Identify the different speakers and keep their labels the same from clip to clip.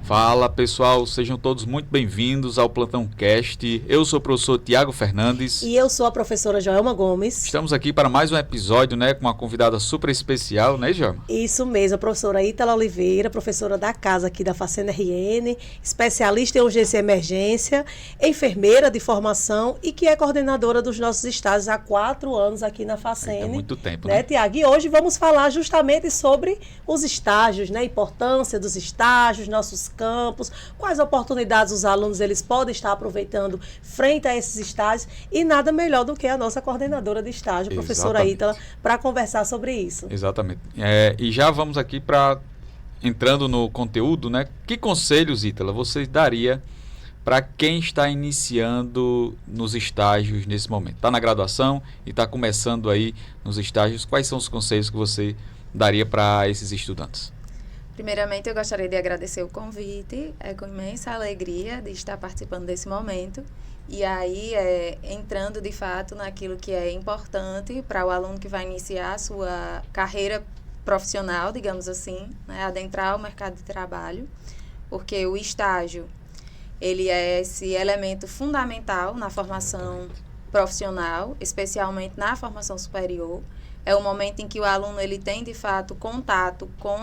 Speaker 1: Fala pessoal, sejam todos muito bem-vindos ao Plantão Cast. Eu sou o professor Tiago Fernandes.
Speaker 2: E eu sou a professora Joelma Gomes.
Speaker 1: Estamos aqui para mais um episódio, com uma convidada super especial, né, Joelma?
Speaker 2: Isso mesmo, a professora Ítala Oliveira, professora da casa aqui da Facenda RN, especialista em urgência e emergência, enfermeira de formação e que é coordenadora dos nossos estágios há 4 anos aqui na Facenda.
Speaker 1: É muito tempo, né?
Speaker 2: Tiago? E hoje vamos falar justamente sobre os estágios, né? A importância dos estágios, nossos campos, quais oportunidades os alunos eles podem estar aproveitando frente a esses estágios e nada melhor do que a nossa coordenadora de estágio, professora Ítala, para conversar sobre isso.
Speaker 1: Exatamente. E já vamos aqui entrando no conteúdo, né? Que conselhos, Ítala, você daria para quem está iniciando nos estágios nesse momento? Está na graduação e está começando aí nos estágios. Quais são os conselhos que você daria para esses estudantes?
Speaker 3: Primeiramente, eu gostaria de agradecer o convite. É com imensa alegria de estar participando desse momento. E aí, entrando de fato naquilo que é importante para o aluno que vai iniciar a sua carreira profissional, digamos assim, né? Adentrar o mercado de trabalho. Porque o estágio, ele é esse elemento fundamental na formação profissional, especialmente na formação superior. É o momento em que o aluno ele tem, de fato, contato com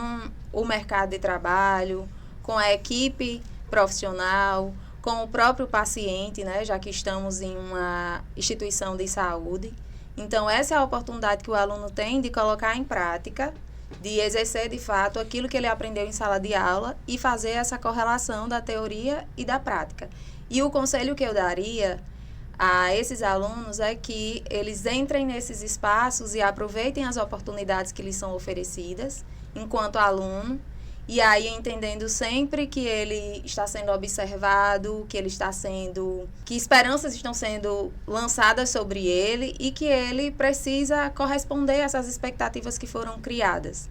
Speaker 3: o mercado de trabalho, com a equipe profissional, com o próprio paciente, né, já que estamos em uma instituição de saúde. Então, essa é a oportunidade que o aluno tem de colocar em prática, de exercer, de fato, aquilo que ele aprendeu em sala de aula e fazer essa correlação da teoria e da prática. E o conselho que eu daria a esses alunos é que eles entrem nesses espaços e aproveitem as oportunidades que lhes são oferecidas enquanto aluno, e aí entendendo sempre que ele está sendo observado, que esperanças estão sendo lançadas sobre ele e que ele precisa corresponder a essas expectativas que foram criadas.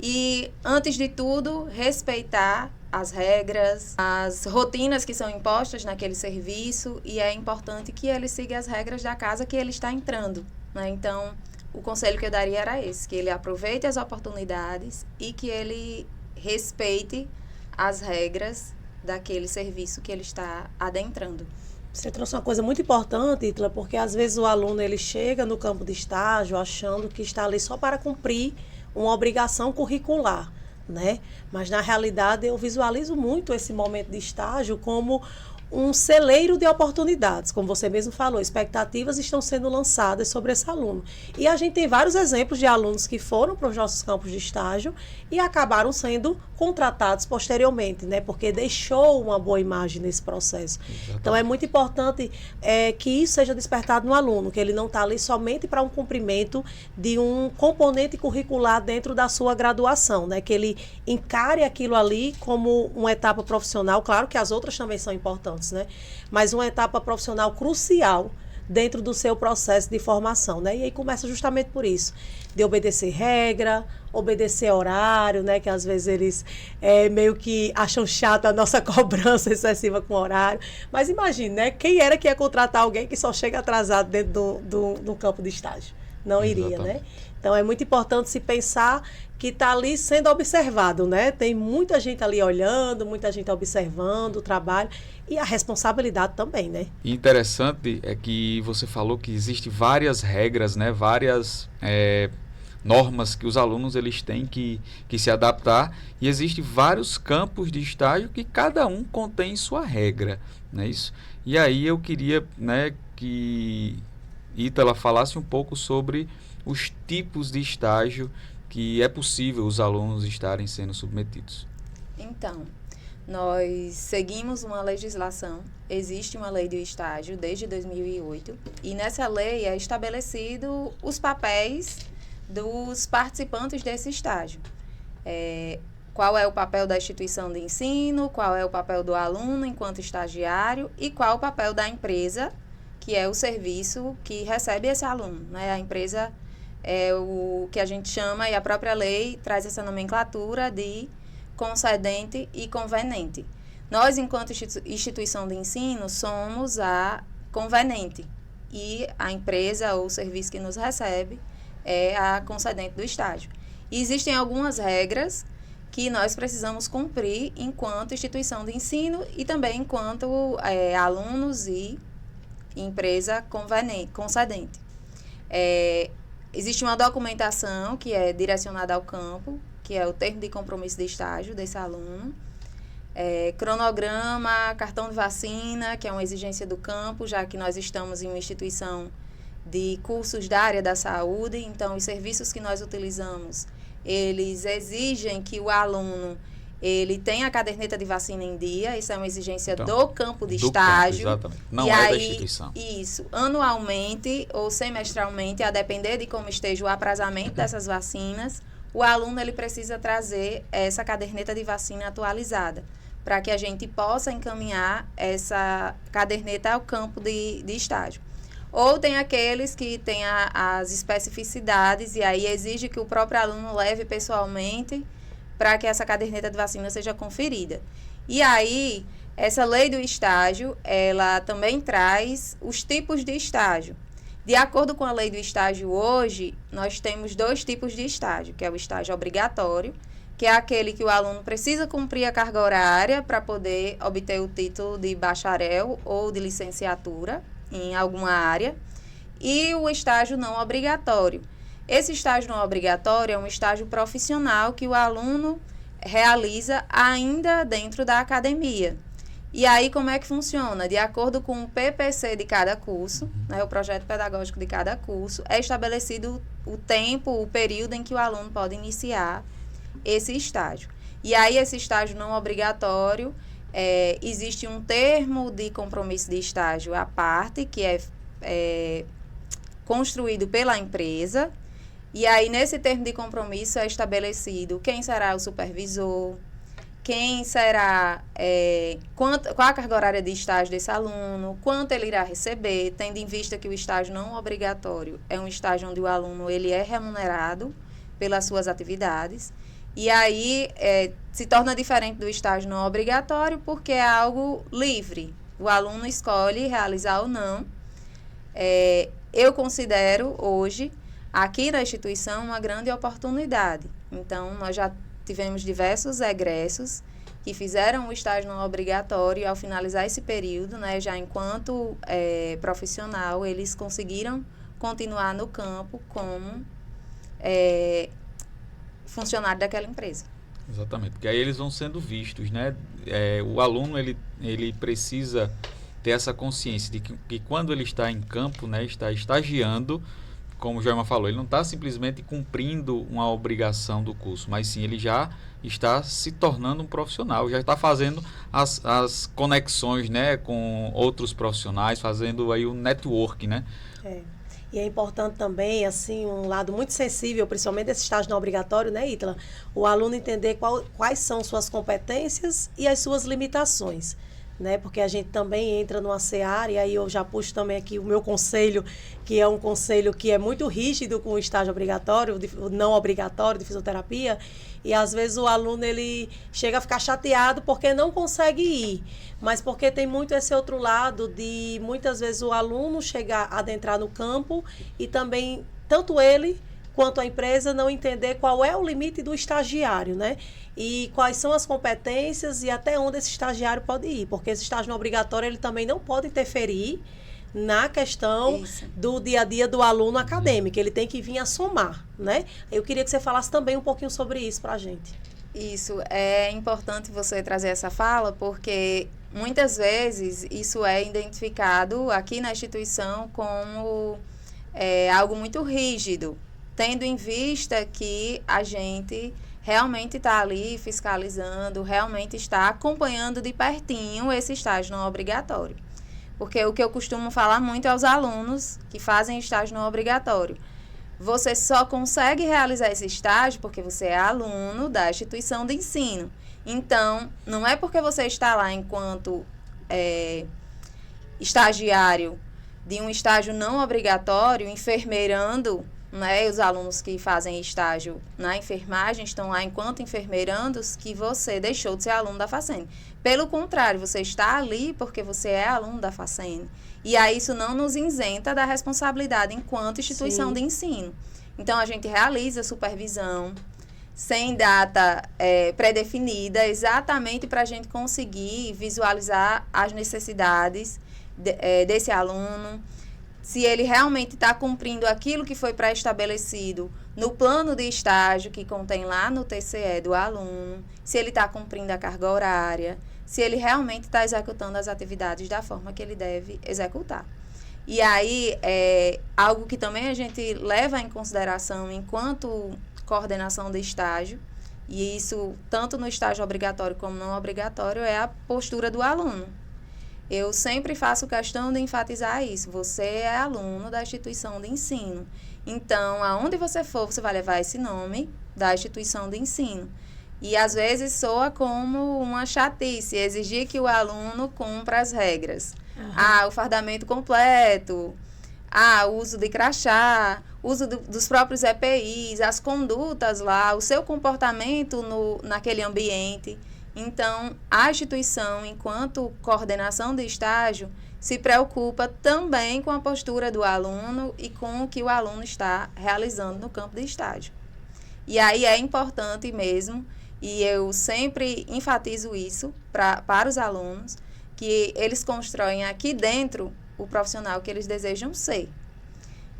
Speaker 3: E, antes de tudo, respeitar as regras, as rotinas que são impostas naquele serviço, e é importante que ele siga as regras da casa que ele está entrando, né? Então, o conselho que eu daria era esse, que ele aproveite as oportunidades e que ele respeite as regras daquele serviço que ele está adentrando.
Speaker 2: Você trouxe uma coisa muito importante, Ítala, porque às vezes o aluno ele chega no campo de estágio achando que está ali só para cumprir uma obrigação curricular, né? Mas, na realidade, eu visualizo muito esse momento de estágio como um celeiro de oportunidades. Como você mesmo falou, expectativas estão sendo lançadas sobre esse aluno. E a gente tem vários exemplos de alunos que foram para os nossos campos de estágio e acabaram sendo contratados posteriormente, né? Porque deixou uma boa imagem nesse processo. Exatamente. Então, é muito importante que isso seja despertado no aluno, que ele não está ali somente para um cumprimento de um componente curricular dentro da sua graduação, né? Que ele encare aquilo ali como uma etapa profissional. Claro que as outras também são importantes, né? Mas uma etapa profissional crucial dentro do seu processo de formação, né? E aí começa justamente por isso, de obedecer regra, obedecer horário, né? Que às vezes eles meio que acham chato a nossa cobrança excessiva com horário. Mas imagine, né? Quem era que ia contratar alguém que só chega atrasado dentro do campo de estágio? Não iria, né? Então, é muito importante se pensar que está ali sendo observado, né? Tem muita gente ali olhando, muita gente observando o trabalho e a responsabilidade também, né?
Speaker 1: E interessante é que você falou que existem várias regras, né? Várias normas que os alunos eles têm que se adaptar, e existem vários campos de estágio que cada um contém sua regra, não é isso? E aí eu queria, né, que Ítala falasse um pouco sobre os tipos de estágio que é possível os alunos estarem sendo submetidos.
Speaker 3: Então, nós seguimos uma legislação, existe uma lei do estágio desde 2008, e nessa lei é estabelecido os papéis dos participantes desse estágio. Qual é o papel da instituição de ensino, qual é o papel do aluno enquanto estagiário e qual o papel da empresa, que é o serviço que recebe esse aluno, né? A empresa é o que a gente chama, e a própria lei traz essa nomenclatura de concedente e convenente. Nós, enquanto instituição de ensino, somos a convenente, e a empresa ou o serviço que nos recebe é a concedente do estágio. E existem algumas regras que nós precisamos cumprir enquanto instituição de ensino e também enquanto alunos e empresa concedente. Existe uma documentação que é direcionada ao campo, que é o termo de compromisso de estágio desse aluno, cronograma, cartão de vacina, que é uma exigência do campo, já que nós estamos em uma instituição de cursos da área da saúde, então os serviços que nós utilizamos, eles exigem que o aluno ele tenha a caderneta de vacina em dia, isso é uma exigência então, do campo de estágio.
Speaker 1: Campo, exatamente. Não é da instituição.
Speaker 3: Isso, anualmente ou semestralmente, a depender de como esteja o aprazamento dessas vacinas, o aluno ele precisa trazer essa caderneta de vacina atualizada, para que a gente possa encaminhar essa caderneta ao campo de estágio. Ou tem aqueles que têm as especificidades e aí exige que o próprio aluno leve pessoalmente para que essa caderneta de vacina seja conferida. E aí, essa lei do estágio, ela também traz os tipos de estágio. De acordo com a lei do estágio hoje, nós temos 2 tipos de estágio, que é o estágio obrigatório, que é aquele que o aluno precisa cumprir a carga horária para poder obter o título de bacharel ou de licenciatura em alguma área, e o estágio não obrigatório. Esse estágio não obrigatório é um estágio profissional que o aluno realiza ainda dentro da academia. E aí, como é que funciona? De acordo com o PPC de cada curso, né, o projeto pedagógico de cada curso, é estabelecido o tempo, o período em que o aluno pode iniciar esse estágio. E aí, esse estágio não obrigatório, existe um termo de compromisso de estágio à parte, que é construído pela empresa, e aí nesse termo de compromisso é estabelecido quem será o supervisor, quem será, qual a carga horária de estágio desse aluno, quanto ele irá receber, tendo em vista que o estágio não obrigatório é um estágio onde o aluno ele é remunerado pelas suas atividades. E aí se torna diferente do estágio não obrigatório porque é algo livre. O aluno escolhe realizar ou não. Eu considero hoje, aqui na instituição, uma grande oportunidade. Então, nós já tivemos diversos egressos que fizeram o estágio não obrigatório e ao finalizar esse período, né, já enquanto profissional, eles conseguiram continuar no campo como funcionário daquela empresa.
Speaker 1: Exatamente, porque aí eles vão sendo vistos, né? O aluno, ele precisa ter essa consciência de que quando ele está em campo, né, está estagiando, como o Joelma falou, ele não está simplesmente cumprindo uma obrigação do curso, mas sim ele já está se tornando um profissional, já está fazendo as conexões, né, com outros profissionais, fazendo aí o network, né?
Speaker 2: E é importante também, assim, um lado muito sensível, principalmente desse estágio não obrigatório, né, Ítala? O aluno entender quais são suas competências e as suas limitações, né? Porque a gente também entra numa seara, e aí eu já puxo também aqui o meu conselho, que é um conselho que é muito rígido com o estágio obrigatório, o não obrigatório de fisioterapia, e às vezes o aluno ele chega a ficar chateado porque não consegue ir, mas porque tem muito esse outro lado de muitas vezes o aluno chegar a adentrar no campo e também tanto ele quanto a empresa não entender qual é o limite do estagiário, né? E quais são as competências e até onde esse estagiário pode ir, porque esse estágio não obrigatório ele também não pode interferir na questão do dia a dia do aluno acadêmico, ele tem que vir a somar, né? Eu queria que você falasse também um pouquinho sobre isso para a gente.
Speaker 3: Isso, é importante você trazer essa fala, porque muitas vezes isso é identificado aqui na instituição como algo muito rígido, tendo em vista que a gente realmente está ali fiscalizando, realmente está acompanhando de pertinho esse estágio não obrigatório. Porque o que eu costumo falar muito aos alunos que fazem estágio não obrigatório, você só consegue realizar esse estágio porque você é aluno da instituição de ensino. Então, não é porque você está lá enquanto estagiário de um estágio não obrigatório, enfermeirando, né, os alunos que fazem estágio na enfermagem estão lá enquanto enfermeirandos, que você deixou de ser aluno da Facene. Pelo contrário, você está ali porque você é aluno da Facene. E aí isso não nos isenta da responsabilidade enquanto instituição de ensino. Então, a gente realiza supervisão, sem data pré-definida, exatamente para a gente conseguir visualizar as necessidades desse aluno, se ele realmente está cumprindo aquilo que foi pré-estabelecido no plano de estágio que contém lá no TCE do aluno, se ele está cumprindo a carga horária, se ele realmente está executando as atividades da forma que ele deve executar. E aí, algo que também a gente leva em consideração enquanto coordenação de estágio, e isso tanto no estágio obrigatório como não obrigatório, é a postura do aluno. Eu sempre faço questão de enfatizar isso. Você é aluno da instituição de ensino. Então, aonde você for, você vai levar esse nome da instituição de ensino. E, às vezes, soa como uma chatice exigir que o aluno cumpra as regras. O fardamento completo, o uso de crachá, uso dos próprios EPIs, as condutas lá, o seu comportamento naquele ambiente. Então, a instituição, enquanto coordenação de estágio, se preocupa também com a postura do aluno e com o que o aluno está realizando no campo de estágio. E aí é importante mesmo, e eu sempre enfatizo isso para os alunos, que eles constroem aqui dentro o profissional que eles desejam ser.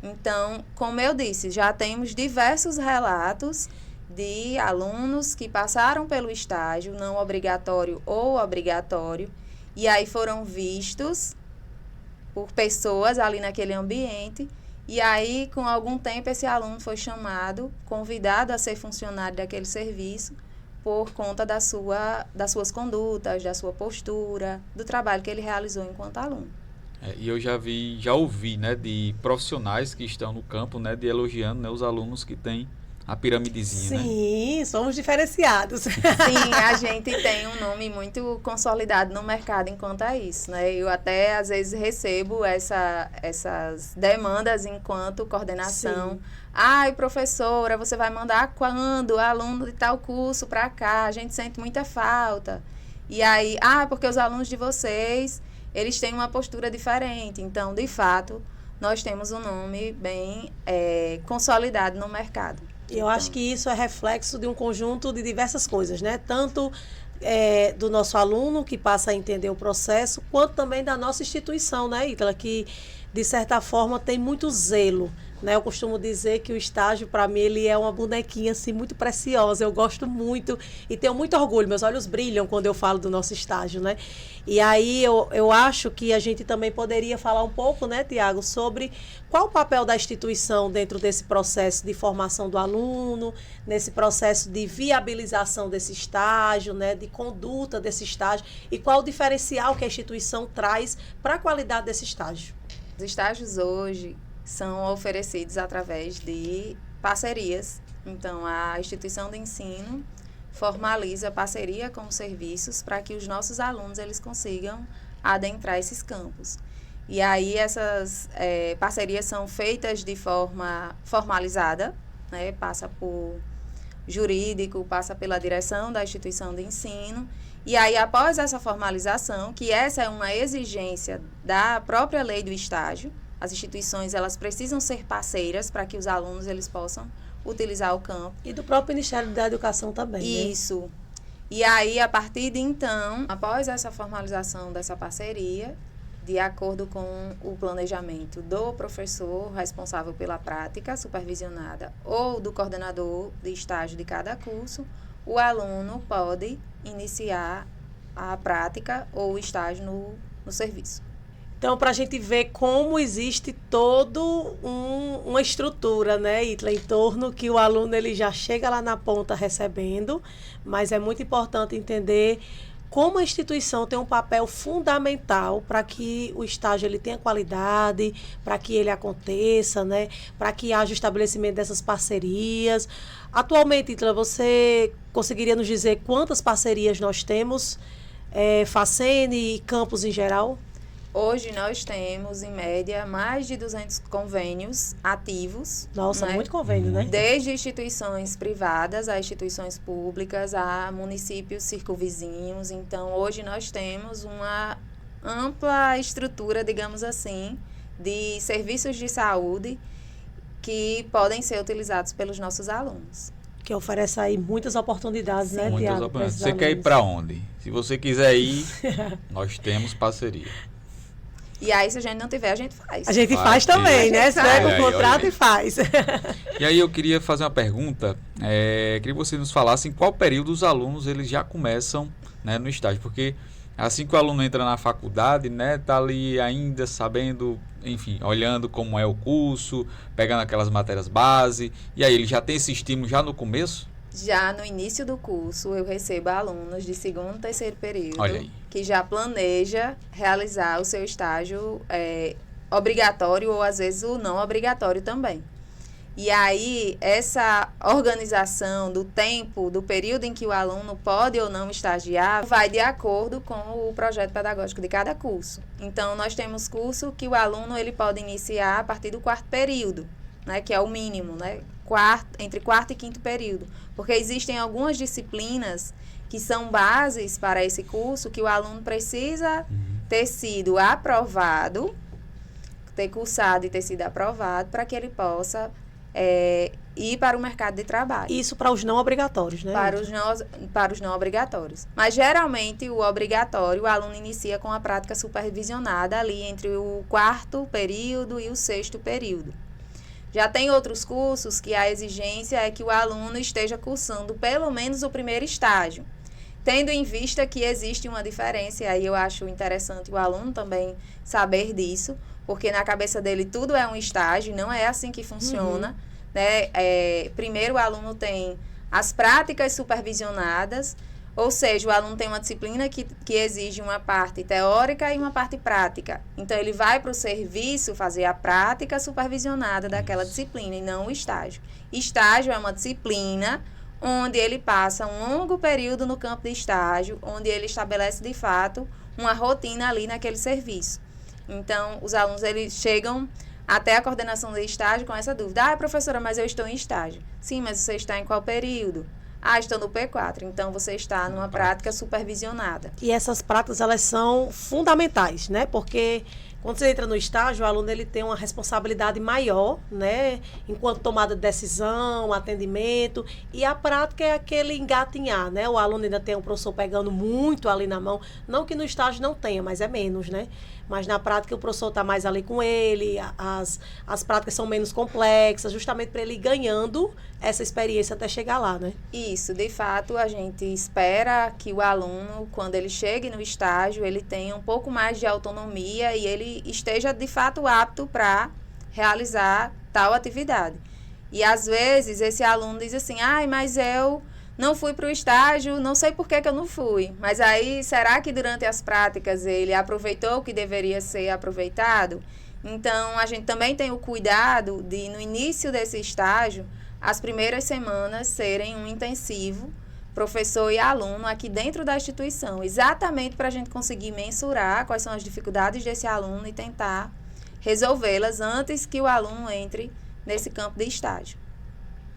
Speaker 3: Então, como eu disse, já temos diversos relatos de alunos que passaram pelo estágio, não obrigatório ou obrigatório, e aí foram vistos por pessoas ali naquele ambiente, e aí, com algum tempo, esse aluno foi chamado, convidado a ser funcionário daquele serviço, por conta das suas condutas, da sua postura, do trabalho que ele realizou enquanto aluno.
Speaker 1: E eu já ouvi, né, de profissionais que estão no campo, né, de elogiando, né, os alunos que têm a piramidezinha,
Speaker 2: Sim, né? Somos diferenciados.
Speaker 3: Sim, a gente tem um nome muito consolidado no mercado enquanto a isso, né? Eu até, às vezes, recebo essas demandas enquanto coordenação. Sim. Ai, professora, você vai mandar quando aluno de tal curso para cá? A gente sente muita falta. E aí, porque os alunos de vocês, eles têm uma postura diferente. Então, de fato, nós temos um nome bem consolidado no mercado.
Speaker 2: Eu acho que isso é reflexo de um conjunto de diversas coisas, né? Tanto do nosso aluno, que passa a entender o processo, quanto também da nossa instituição, né, Ítala? Que, de certa forma, tem muito zelo, né? Eu costumo dizer que o estágio, para mim, ele é uma bonequinha, assim, muito preciosa. Eu gosto muito e tenho muito orgulho. Meus olhos brilham quando eu falo do nosso estágio, né? E aí, eu acho que a gente também poderia falar um pouco, né, Tiago, sobre qual o papel da instituição dentro desse processo de formação do aluno, nesse processo de viabilização desse estágio, né, de conduta desse estágio, e qual o diferencial que a instituição traz para a qualidade desse estágio.
Speaker 3: Os estágios hoje são oferecidos através de parcerias. Então, a instituição de ensino formaliza parceria com os serviços para que os nossos alunos eles consigam adentrar esses campos. E aí, essas parcerias são feitas de forma formalizada, né? Passa por jurídico, passa pela direção da instituição de ensino. E aí, após essa formalização, que essa é uma exigência da própria lei do estágio, as instituições elas precisam ser parceiras para que os alunos eles possam utilizar o campo.
Speaker 2: E do próprio Ministério da Educação também,
Speaker 3: Isso. Né? E aí, a partir de então, após essa formalização dessa parceria, de acordo com o planejamento do professor responsável pela prática supervisionada ou do coordenador de estágio de cada curso, o aluno pode iniciar a prática ou o estágio no serviço.
Speaker 2: Então, para a gente ver como existe toda uma estrutura, né, Ítala, em torno que o aluno ele já chega lá na ponta recebendo, mas é muito importante entender como a instituição tem um papel fundamental para que o estágio ele tenha qualidade, para que ele aconteça, né, para que haja o estabelecimento dessas parcerias. Atualmente, Ítala, você conseguiria nos dizer quantas parcerias nós temos, Facene e campus em geral?
Speaker 3: Hoje nós temos, em média, mais de 200 convênios ativos.
Speaker 2: Nossa,
Speaker 3: né?
Speaker 2: Muito convênio, né?
Speaker 3: Desde instituições privadas a instituições públicas, a municípios circunvizinhos. Então, hoje nós temos uma ampla estrutura, digamos assim, de serviços de saúde que podem ser utilizados pelos nossos alunos.
Speaker 2: Que oferece aí muitas oportunidades, né,
Speaker 1: Muitas
Speaker 2: Tiago?
Speaker 1: oportunidades. Você quer ir para onde? Se você quiser ir, nós temos parceria.
Speaker 3: E aí, se a gente não tiver, a gente faz.
Speaker 2: A gente faz também, né? Pega o contrato e faz.
Speaker 1: E aí eu queria fazer uma pergunta. Queria que você nos falasse em qual período os alunos eles já começam, né, no estágio. Porque assim que o aluno entra na faculdade, né, tá ali ainda sabendo, enfim, olhando como é o curso, pegando aquelas matérias base. E aí ele já tem esse estímulo já no começo?
Speaker 3: Já no início do curso, eu recebo alunos de segundo e terceiro período que já planeja realizar o seu estágio obrigatório ou, às vezes, o não obrigatório também. E aí, essa organização do tempo, do período em que o aluno pode ou não estagiar, vai de acordo com o projeto pedagógico de cada curso. Então, nós temos curso que o aluno ele pode iniciar a partir do quarto período, né, que é o mínimo, né, entre quarto e quinto período. Porque existem algumas disciplinas que são bases para esse curso que o aluno precisa ter sido aprovado, ter cursado e ter sido aprovado para que ele possa ir para o mercado de trabalho.
Speaker 2: Isso para os não obrigatórios, né?
Speaker 3: Para os não obrigatórios. Mas, geralmente, o obrigatório, o aluno inicia com a prática supervisionada ali entre o quarto período e o sexto período. Já tem outros cursos que a exigência é que o aluno esteja cursando pelo menos o primeiro estágio, tendo em vista que existe uma diferença, e aí eu acho interessante o aluno também saber disso, porque na cabeça dele tudo é um estágio, não é assim que funciona, né? Primeiro o aluno tem as práticas supervisionadas, ou seja, o aluno tem uma disciplina que exige uma parte teórica e uma parte prática. Então, ele vai para o serviço fazer a prática supervisionada daquela disciplina e não o estágio. Estágio é uma disciplina onde ele passa um longo período no campo de estágio, onde ele estabelece, de fato, uma rotina ali naquele serviço. Então, os alunos eles chegam até a coordenação de estágio com essa dúvida. Professora, mas eu estou em estágio. Sim, mas você está em qual período? Estou no P4, então você está numa prática supervisionada.
Speaker 2: E essas práticas, elas são fundamentais, né? Porque quando você entra no estágio, o aluno ele tem uma responsabilidade maior, né? Enquanto tomada de decisão, atendimento. E a prática é aquele engatinhar, né? O aluno ainda tem um professor pegando muito ali na mão. Não que no estágio não tenha, mas é menos, né? Mas na prática o professor está mais ali com ele, as práticas são menos complexas, justamente para ele ir ganhando essa experiência até chegar lá, né?
Speaker 3: Isso, de fato, a gente espera que o aluno, quando ele chegue no estágio, ele tenha um pouco mais de autonomia e ele esteja, de fato, apto para realizar tal atividade. E, às vezes, esse aluno diz assim, mas eu não fui para o estágio, não sei por que eu não fui. Mas aí, será que durante as práticas ele aproveitou o que deveria ser aproveitado? Então, a gente também tem o cuidado de, no início desse estágio, as primeiras semanas serem um intensivo, professor e aluno aqui dentro da instituição, exatamente para a gente conseguir mensurar quais são as dificuldades desse aluno e tentar resolvê-las antes que o aluno entre nesse campo de estágio.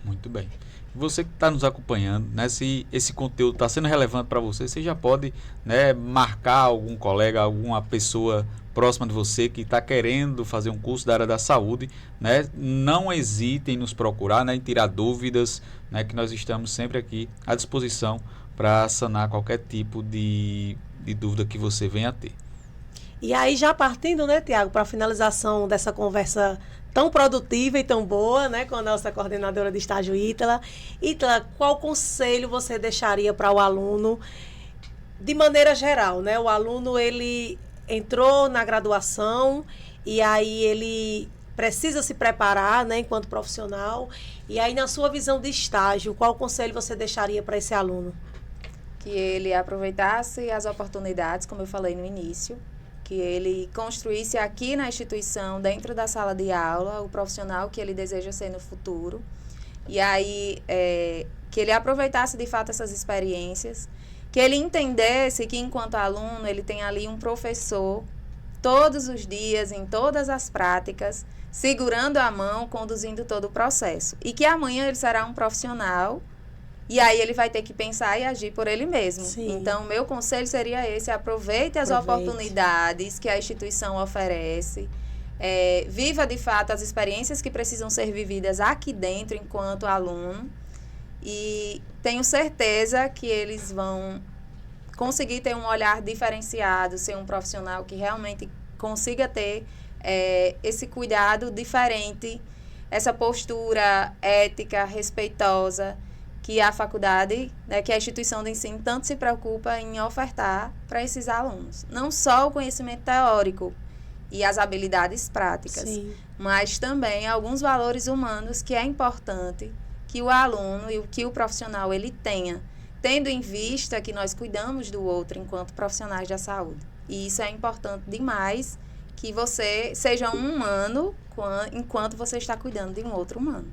Speaker 1: Muito bem. Você que está nos acompanhando, né, se esse conteúdo está sendo relevante para você, você já pode, né, marcar algum colega, alguma pessoa próxima de você que está querendo fazer um curso da área da saúde, né? Não hesite em nos procurar, né, em tirar dúvidas, né, que nós estamos sempre aqui à disposição para sanar qualquer tipo de dúvida que você venha a ter.
Speaker 2: E aí, já partindo, né, Tiago, para a finalização dessa conversa tão produtiva e tão boa, né, com a nossa coordenadora de estágio, Ítala. Ítala, qual conselho você deixaria para o aluno, de maneira geral, né? O aluno, ele entrou na graduação e aí ele precisa se preparar, né, enquanto profissional. E aí, na sua visão de estágio, qual conselho você deixaria para esse aluno?
Speaker 3: Que ele aproveitasse as oportunidades, como eu falei no início, que ele construísse aqui na instituição, dentro da sala de aula, o profissional que ele deseja ser no futuro. E aí, que ele aproveitasse de fato essas experiências, que ele entendesse que enquanto aluno ele tem ali um professor todos os dias, em todas as práticas, segurando a mão, conduzindo todo o processo. E que amanhã ele será um profissional e aí ele vai ter que pensar e agir por ele mesmo.
Speaker 2: Sim.
Speaker 3: Então, meu conselho seria esse: aproveite as oportunidades que a instituição oferece, viva de fato as experiências que precisam ser vividas aqui dentro enquanto aluno e tenho certeza que eles vão conseguir ter um olhar diferenciado, ser um profissional que realmente consiga ter esse cuidado diferente, essa postura ética, respeitosa, que a faculdade, né, que a instituição de ensino tanto se preocupa em ofertar para esses alunos. Não só o conhecimento teórico e as habilidades práticas, sim, mas também alguns valores humanos que é importante que o aluno e que o profissional ele tenha, tendo em vista que nós cuidamos do outro enquanto profissionais da saúde. E isso é importante demais, que você seja um humano enquanto você está cuidando de um outro humano.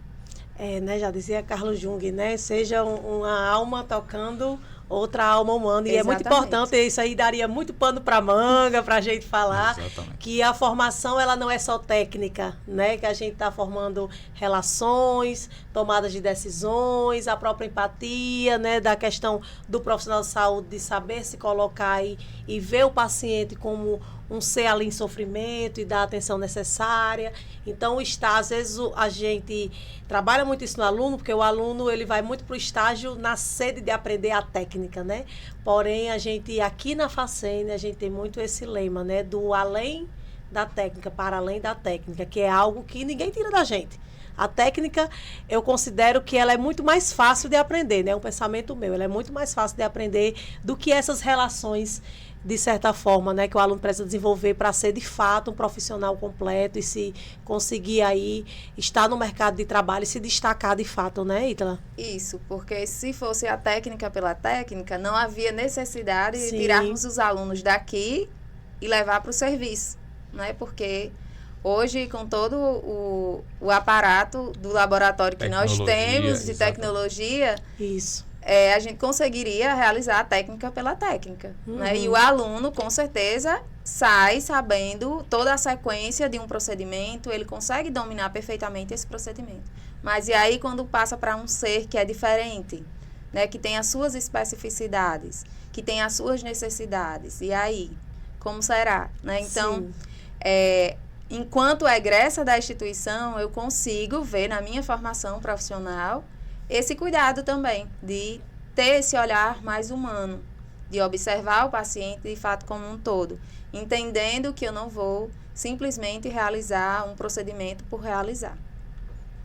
Speaker 2: Né, já dizia Carlos Jung, né? Seja uma alma tocando outra alma humana. E exatamente, é muito importante, isso aí daria muito pano para manga para a gente falar. Exatamente. Que a formação ela não é só técnica, né? Que a gente está formando relações, tomadas de decisões, a própria empatia, né? Da questão do profissional de saúde de saber se colocar e ver o paciente como um ser ali em sofrimento e dar a atenção necessária. Então, o estágio, às vezes a gente trabalha muito isso no aluno, porque o aluno ele vai muito para o estágio na sede de aprender a técnica, né? Porém, a gente, aqui na Facene, a gente tem muito esse lema, né? Do além da técnica, para além da técnica, que é algo que ninguém tira da gente. A técnica, eu considero que ela é muito mais fácil de aprender, né? É um pensamento meu, ela é muito mais fácil de aprender do que essas relações, de certa forma, né, que o aluno precisa desenvolver para ser, de fato, um profissional completo e se conseguir aí estar no mercado de trabalho e se destacar de fato, né, Ítala?
Speaker 3: Isso, porque se fosse a técnica pela técnica, não havia necessidade de tirarmos os alunos daqui e levar para o serviço, né, porque hoje, com todo o aparato do laboratório que nós temos, de tecnologia,
Speaker 2: isso,
Speaker 3: a gente conseguiria realizar a técnica pela técnica. Né? E o aluno, com certeza, sai sabendo toda a sequência de um procedimento, ele consegue dominar perfeitamente esse procedimento. Mas e aí, quando passa para um ser que é diferente, né? Que tem as suas especificidades, que tem as suas necessidades, e aí, como será? Né? Então, enquanto egressa da instituição, eu consigo ver na minha formação profissional esse cuidado também, de ter esse olhar mais humano, de observar o paciente de fato como um todo, entendendo que eu não vou simplesmente realizar um procedimento por realizar.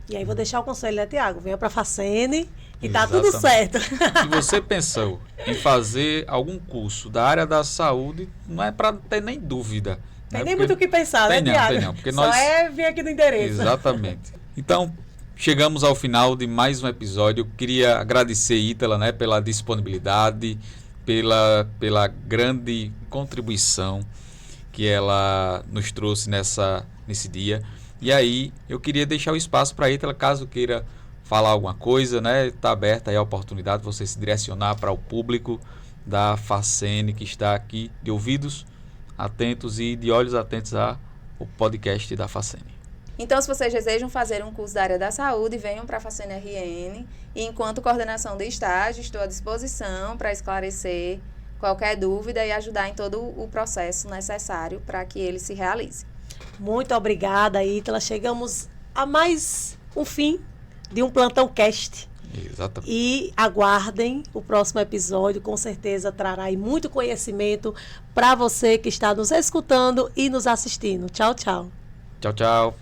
Speaker 2: E aí vou deixar o conselho, né, Tiago? Venha para a Facene e tá tudo certo.
Speaker 1: Se você pensou em fazer algum curso da área da saúde, não é para ter nem dúvida.
Speaker 2: Tem nem muito o que pensar, né, Tiago?
Speaker 1: Tem não, porque
Speaker 2: só vir aqui no endereço.
Speaker 1: Exatamente. Então, chegamos ao final de mais um episódio. Eu queria agradecer, Ítala, né, pela disponibilidade, pela grande contribuição que ela nos trouxe nesse dia. E aí, eu queria deixar o espaço para a Ítala, caso queira falar alguma coisa, né? Está aberta aí a oportunidade de você se direcionar para o público da Facene, que está aqui de ouvidos atentos e de olhos atentos ao podcast da Facene.
Speaker 3: Então, se vocês desejam fazer um curso da área da saúde, venham para a Facene RN. E enquanto coordenação de estágio, estou à disposição para esclarecer qualquer dúvida e ajudar em todo o processo necessário para que ele se realize.
Speaker 2: Muito obrigada, Ítala. Chegamos a mais um fim de um Plantão Cast.
Speaker 1: Exatamente.
Speaker 2: E aguardem o próximo episódio, com certeza trará aí muito conhecimento para você que está nos escutando e nos assistindo. Tchau, tchau.
Speaker 1: Tchau, tchau.